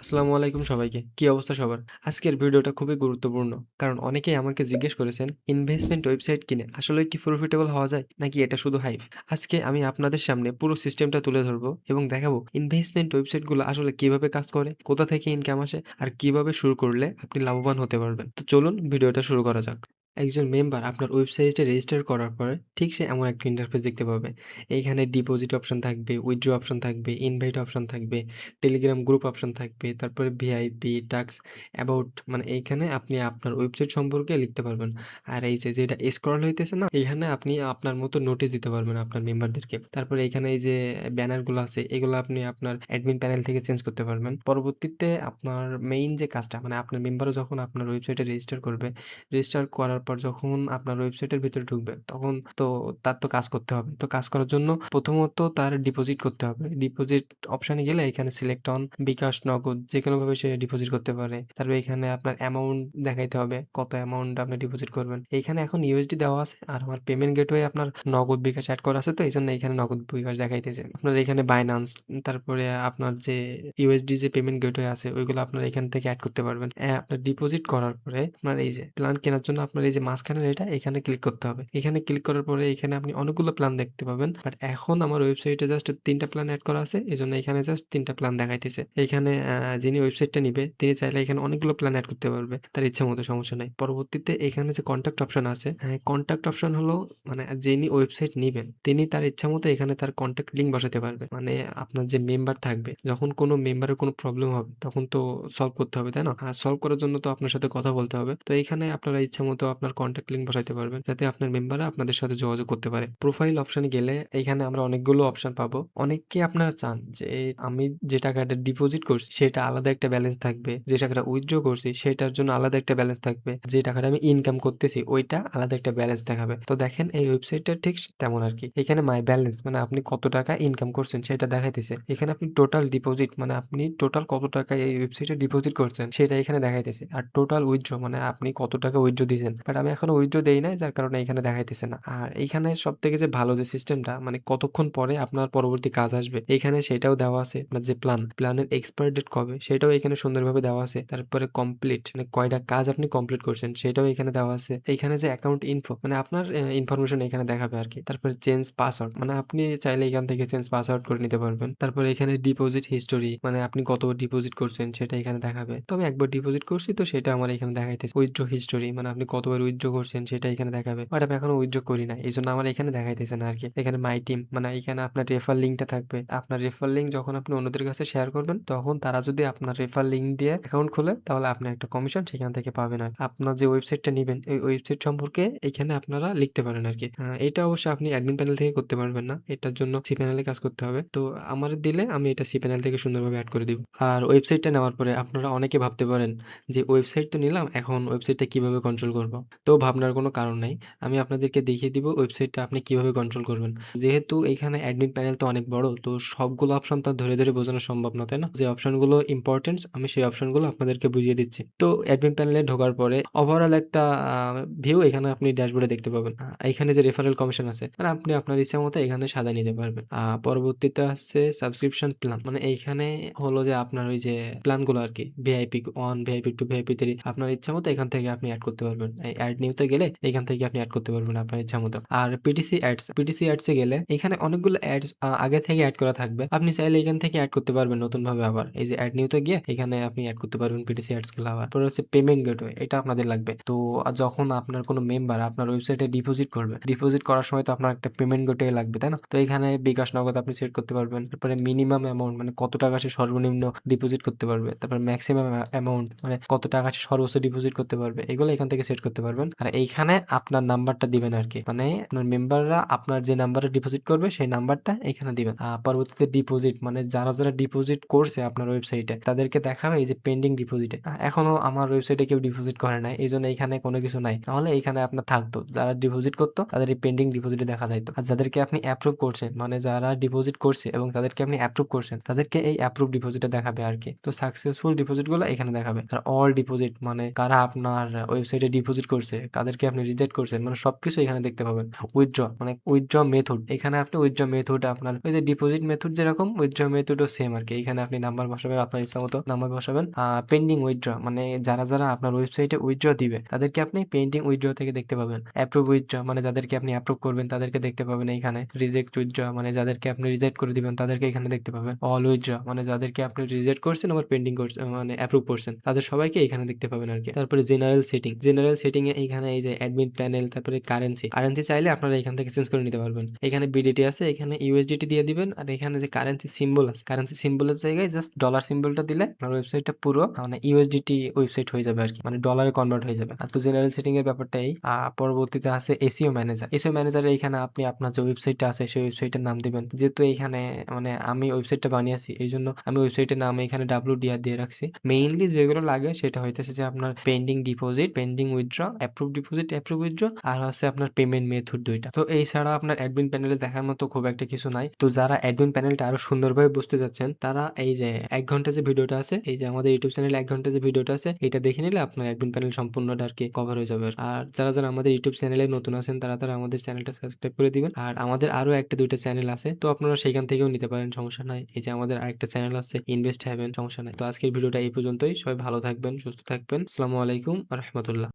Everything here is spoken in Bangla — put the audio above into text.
আসসালামু আলাইকুম সবাইকে। কি অবস্থা সবার? আজকের ভিডিওটা খুবই গুরুত্বপূর্ণ। কারণ অনেকেই আমাকে জিজ্ঞেস করেছেন, ইনভেস্টমেন্ট ওয়েবসাইট কিনে আসলেই কি প্রফিটেবল হওয়া যায়? নাকি এটা শুধু হাইপ? আজকে আমি আপনাদের সামনে পুরো সিস্টেমটা তুলে ধরবো এবং দেখাবো ইনভেস্টমেন্ট ওয়েবসাইটগুলো আসলে কিভাবে কাজ করে, কোথা থেকে ইনকাম আসে, আর কিভাবে শুরু করলে আপনি লাভবান হতে পারবেন। তো চলুন ভিডিওটা শুরু করা যাক। একজন মেম্বার আপনার ওয়েবসাইটে রেজিস্টার করার পরে ঠিক সে এমন একটা ইন্টারফেস দেখতে পাবে। এইখানে ডিপোজিট অপশন থাকবে, উইথড্র অপশন থাকবে, ইনভাইট অপশন থাকবে, টেলিগ্রাম গ্রুপ অপশন থাকবে, তারপরে ভিআইপি, টাস্ক, অ্যাবাউট, মানে এইখানে আপনি আপনার ওয়েবসাইট সম্পর্কে লিখতে পারবেন। আর এই যে যেটা স্ক্রল হইতেছে না, এখানে আপনি আপনার মতো নোটিশ দিতে পারবেন আপনার মেম্বারদেরকে। তারপরে এখানে এই যে ব্যানারগুলো আছে, এগুলো আপনি আপনার অ্যাডমিন প্যানেল থেকে চেঞ্জ করতে পারবেন। পরবর্তীতে আপনার মেইন যে কাজটা, মানে আপনার মেম্বারও যখন আপনার ওয়েবসাইটে রেজিস্টার করবে, রেজিস্টার করার পর যখন আপনার ওয়েবসাইটের ভিতরে ঢুকবে, তখন তো তার তো কাজ করতে হবে। তো কাজ করার জন্য প্রথমত তার ডিপোজিট করতে হবে। ডিপোজিট অপশনে গেলে এখানে সিলেক্ট অন বিকাশ, নগদ, যেকোনোভাবে সে ডিপোজিট করতে পারে। তারপরে এখানে আপনার অ্যামাউন্ট দেখাইতে হবে, কত অ্যামাউন্ট আপনি ডিপোজিট করবেন। এইখানে এখন ইউএসডি দেওয়া আছে, আর আমার পেমেন্ট গেটওয়ে আপনার নগদ বিকাশ অ্যাড করা আছে, তো এই জন্য এখানে নগদ বিকাশ দেখাইতেছে। আপনার এখানে বাইন্যান্স, তারপরে আপনার যে ইউএসডি যে পেমেন্ট গেটওয়ে আছে, ওইগুলো আপনার এখান থেকে অ্যাড করতে পারবেন। আপনার ডিপোজিট করার পরে আপনার এই যে প্ল্যান কেনার জন্য আপনার এই যে মাঝখানের এটা এখানে ক্লিক করতে হবে। এখানে ক্লিক করার পরে এখানে আপনি অনেকগুলো প্ল্যান দেখতে পাবেন, বাট এখন আমার ওয়েবসাইটে জাস্ট ৩ টা প্ল্যান এড করা আছে, এজন্য এখানে জাস্ট ৩ টা প্ল্যান দেখাইতেছে। এখানে যিনি ওয়েবসাইটটা নিবে তিনি চাইলে এখানে অনেকগুলো প্ল্যান এড করতে পারবে তার ইচ্ছা মতো, সমস্যা নাই। পরবর্তীতে এখানে যে কন্টাক্ট অপশন আছে, কন্টাক্ট অপশন হলো মানে যিনি ওয়েবসাইট নিবেন তিনি তার ইচ্ছা মতো এখানে তার কন্টাক্ট লিঙ্ক বসাতে পারবে। মানে আপনার যে মেম্বার থাকবে, যখন কোনো মেম্বারের কোনো প্রবলেম হবে তখন তো সলভ করতে হবে, তাই না? আর সলভ করার জন্য তো আপনার সাথে কথা বলতে হবে। তো এখানে আপনারা ইচ্ছা মতো আপনার কন্টাক্ট লিঙ্ক বসাইতে পারবেন, যাতে আপনার মেম্বাররা আপনাদের সাথে যোগাযোগ করতে পারে। প্রোফাইল অপশনে গেলে এখানে আমরা অনেকগুলো অপশন পাবো। অনেককে আপনারা চান যে আমি যে টাকাটা ডিপোজিট করছি সেটা আলাদা একটা ব্যালেন্স থাকবে, যে টাকাটা উইথড্র করছি সেটার জন্য আলাদা একটা ব্যালেন্স থাকবে, যে টাকাটা আমি ইনকাম করতেছি ওইটা আলাদা একটা ব্যালেন্স দেখাবে। তো দেখেন এই ওয়েবসাইটটা ঠিক তেমন আর কি। এখানে মাই ব্যালেন্স মানে আপনি কত টাকা ইনকাম করছেন সেটা দেখাইতেছে। এখানে আপনি টোটাল ডিপোজিট মানে আপনি টোটাল কত টাকা এই ওয়েবসাইটে ডিপোজিট করছেন সেটা এখানে দেখাইতেছে। আর টোটাল উইথড্র মানে আপনি কত টাকা উইথড্র দিয়েছেন, বাট আমি এখনো উইথড্র দেই নাই, যার কারণে এখানে দেখাইতেছে না। আর এইখানে সব থেকে যে ভালো যে সিস্টেমটা, মানে কতক্ষণ পরে আপনার পরবর্তী কাজ আসবে এখানে সেটাও দেওয়া আছে। আপনার যে প্ল্যানের এক্সপায়ার ডেট কবে সেটাও এখানে সুন্দরভাবে দেওয়া আছে। তারপরে কমপ্লিট মানে কয়টা কাজ আপনি কমপ্লিট করছেন সেটাও এখানে দেওয়া আছে। এইখানে যে অ্যাকাউন্ট ইনফো মানে আপনার ইনফরমেশন এখানে দেখাবে আর কি। তারপরে চেঞ্জ পাসওয়ার্ড মানে আপনি চাইলে এখান থেকে চেঞ্জ পাসওয়ার্ড করে নিতে পারবেন। তারপরে এখানে ডিপোজিট হিস্টোরি মানে আপনি কতবার ডিপোজিট করছেন সেটা এখানে দেখাবে। তো আমি একবার ডিপোজিট করছি, তো সেটা আমার এখানে দেখাইতেছে। উইথড্র হিস্টোরি মানে আপনি কতবার উইথড্র করছেন সেটা এখানে দেখাবে, বাট আমি এখনো উইথড্র করি না, এই জন্য আমার এখানে দেখাইতেছে না আর কি। এখানে মাই টিম মানে এখানে আপনার রেফার লিঙ্কটা থাকবে। আপনার রেফার লিঙ্ক যখন আপনি অন্যদের কাছে শেয়ার করবেন, তখন তারা যদি আপনার রেফার লিঙ্ক দিয়ে অ্যাকাউন্ট খোলে তাহলে আপনি একটা কমিশন সেখান থেকে পাবেন। আর আপনার যে ওয়েবসাইটটা নিবেন এই ওয়েবসাইট সম্পর্কে এখানে আপনারা লিখতে পারেন আর কি। এটা অবশ্যই আপনি অ্যাডমিন প্যানেল থেকে করতে পারবেন না, এটার জন্য সি প্যানেলে কাজ করতে হবে। তো আমার দিলে আমি এটা সি প্যানেল থেকে সুন্দরভাবে অ্যাড করে দিব। আর ওয়েবসাইটটা নেওয়ার পরে আপনারা অনেকে ভাবতে পারেন যে ওয়েবসাইট তো নিলাম, এখন ওয়েবসাইটটা কিভাবে কন্ট্রোল করব? তো ভাবনার কোনো কারণ নাই। আমি আপনাদেরকে দেখিয়ে দিব ওয়েবসাইটটা আপনি কিভাবে কন্ট্রোল করবেন। যেহেতু এখানে অ্যাডমিন প্যানেল তো অনেক বড়, তো সবগুলো অপশন তো ধরে ধরে বোঝানো সম্ভব না, তাই না? যে অপশনগুলো ইম্পর্টেন্ট আমি সেই অপশনগুলো আপনাদেরকে বুঝিয়ে দিচ্ছি। তো অ্যাডমিন প্যানেলে ঢোকার পরে ওভারঅল একটা ভিউ এখানে আপনি ড্যাশবোর্ডে দেখতে পাবেন। এখানে যে রেফারেল কমিশন আছে মানে আপনি আপনার ইচ্ছা মতো এখানে সাজায় নিতে পারবেন। পরবর্তীতে আসছে সাবস্ক্রিপশন প্ল্যান মানে এইখানে হলো যে আপনার ওই যে প্ল্যানগুলো আর কি, ভিআইপি 1, ভিআইপি 2, ভিআইপি 3 আপনার ইচ্ছা মতো এখান থেকে আপনি অ্যাড করতে পারবেন। এই অ্যাড নিউতে গেলে এখান থেকে আপনি অ্যাড করতে পারবেন আপনার ইচ্ছা মতো। আর পিটিসি অ্যাডস এ গেলে এখানে অনেকগুলো অ্যাডস আগে থেকে অ্যাড করা থাকবে, আপনি চাইলে এখান থেকে অ্যাড করতে পারবেন নতুন ভাবে। আবার এই যে অ্যাড নিউতে গিয়ে এখানে আপনি অ্যাড করতে পারবেন পিটিসি অ্যাডস গুলো। আবার পরে হচ্ছে পেমেন্ট গেটওয়ে, এটা আপনাদের লাগবে। তো যখন আপনার কোনো মেম্বার আপনার ওয়েবসাইটে ডিপোজিট করবে, ডিপোজিট করার সময় তো আপনার একটা পেমেন্ট গেটওয়ে লাগবে, তাই না? তো এখানে বিকাশ, নগদ আপনি সেট করতে পারবেন। তারপরে মিনিমাম অ্যামাউন্ট মানে কত টাকা সে সর্বনিম্ন ডিপোজিট করতে পারবে, তারপর ম্যাক্সিমাম অ্যামাউন্ট মানে কত টাকা সে সর্বোচ্চ ডিপোজিট করতে পারবে, এগুলো এখান থেকে সেট করতে পারবেন। আর এইখানে আপনার নাম্বারটা দিবেন আর কি, মানে আপনার মেম্বাররা আপনার যে নাম্বারে ডিপোজিট করবে সেই নাম্বারটা এখানে দিবেন। পরবর্তীতে ডিপোজিট মানে যারা যারা ডিপোজিট করছে আপনার ওয়েবসাইটে তাদেরকে দেখাবে এই যে পেন্ডিং ডিপোজিটে। এখনো আমার ওয়েবসাইটে কেউ ডিপোজিট করে নাই, এই জন্য এখানে কোনো কিছু নাই, তাহলে এখানে আপনার থাকতো যারা ডিপোজিট করতো তাদের এই পেন্ডিং ডিপোজিটে দেখা যাইতো। আর যাদেরকে আপনি অ্যাপ্রুভ করছেন মানে যারা ডিপোজিট করছে এবং তাদেরকে আপনি অ্যাপ্রুভ করছেন তাদেরকে এই অ্যাপ্রুভ ডিপোজিটে দেখাবে আর কি। তো সাকসেসফুল ডিপোজিট গুলো এখানে দেখাবে। আর অল ডিপোজিট মানে কারা আপনার ওয়েবসাইটে ডিপোজিট করছে, কাদেরকে আপনি রিজেক্ট করছেন, মানে সবকিছু এখানে দেখতে পাবেন। উইথড্র মানে উইথড্র মেথড, এখানে আপনি উইথড্র মেথড আপনার ওই যে ডিপোজিট মেথড যেরকম উইথড্র মেথডও সেম আর কি। এখানে আপনি নাম্বার বসাবেন, আপনার ইচ্ছা মতো নাম্বার বসাবেন। পেন্ডিং উইথড্র মানে যারা আপনার ওয়েবসাইটে উইথড্র দিবে তাদেরকে আপনি পেন্ডিং উইথড্র থেকে দেখতে পাবেন। অ্যাপ্রুভ উইথড্র মানে যাদেরকে আপনি অ্যাপ্রুভ করবেন তাদেরকে দেখতে পাবেন এইখানে। রিজেক্ট উইথড্র মানে যাদেরকে আপনি রিজেক্ট করে দিবেন তাদেরকে এখানে দেখতে পাবেন। অল উইথড্র মানে যাদেরকে আপনি রিজেক্ট করছেন আবার পেন্ডিং করছেন মানে অ্যাপ্রুভ করছেন তাদের সবাইকে এখানে দেখতে পাবেন আর কি। তারপরে জেনারেল সেটিং এ এইখানে এই যে অ্যাডমিন প্যানেল, তারপরে কারেন্সি চাইলে আপনারা এখান থেকে চেঞ্জ করে নিতে পারবেন। এখানে বিডিটি আছে, এখানে ইউএসডিটি দিয়ে দিবেন। আর এখানে যে কারেন্সি সিম্বল আছে, কারেন্সি সিম্বলের জায়গায় জাস্ট ডলার সিম্বলটা দিলে আপনার ওয়েবসাইটটা পুরো মানে ইউএসডিটি ওয়েবসাইট হয়ে যাবে আর কি, মানে ডলারে কনভার্ট হয়ে যাবে। আর তো জেনারেল সেটিং এর ব্যাপারটাই। পরবর্তীতে আছে এসইও ম্যানেজার। এসইও ম্যানেজারে এখানে আপনি আপনার যে ওয়েবসাইটটা আছে সেই ওয়েবসাইটের নাম দিবেন। যেহেতু এইখানে মানে আমি ওয়েবসাইটটা বানিয়েছি এই জন্য আমি ওয়েবসাইটের নাম এখানে WDR দিয়ে রাখছি। মেইনলি যেগুলো লাগে সেটা হইতেছে যে আপনার pending deposit, pending withdraw, approve deposit, approve withdraw, আর হচ্ছে আপনার পেমেন্ট মেথড দুইটা। তো এই ছাড়া আপনার অ্যাডমিন প্যানেলে দেখার মতো খুব একটা কিছু নাই। তো যারা অ্যাডমিন প্যানেলটা আরো সুন্দরভাবে বুঝতে যাচ্ছেন তারা এই যে 1 ঘন্টা যে ভিডিওটা আছে, এই যে আমাদের ইউটিউব চ্যানেলে 1 ঘন্টা যে ভিডিওটা আছে এটা দেখে নিলে আপনার অ্যাডমিন প্যানেল সম্পূর্ণটা আর কি কভার হয়ে যাবে। আর যারা আমাদের ইউটিউব চ্যানেলে নতুন আছেন তারা আমাদের চ্যানেলটা সাবস্ক্রাইব করে দিবেন। আর আমাদের আরো একটা দুইটা চ্যানেল আছে, তো আপনারা সেখান থেকেও নিতে পারেন, সমস্যা নাই। এই যে আমাদের আরেকটা চ্যানেল আছে ইনভেস্ট হ্যাভেন, সমস্যা নাই। তো আজকের ভিডিওটা এই পর্যন্তই। সবাই ভালো থাকবেন, সুস্থ থাকবেন। আসসালামু আলাইকুম ওয়া রাহমাতুল্লাহ।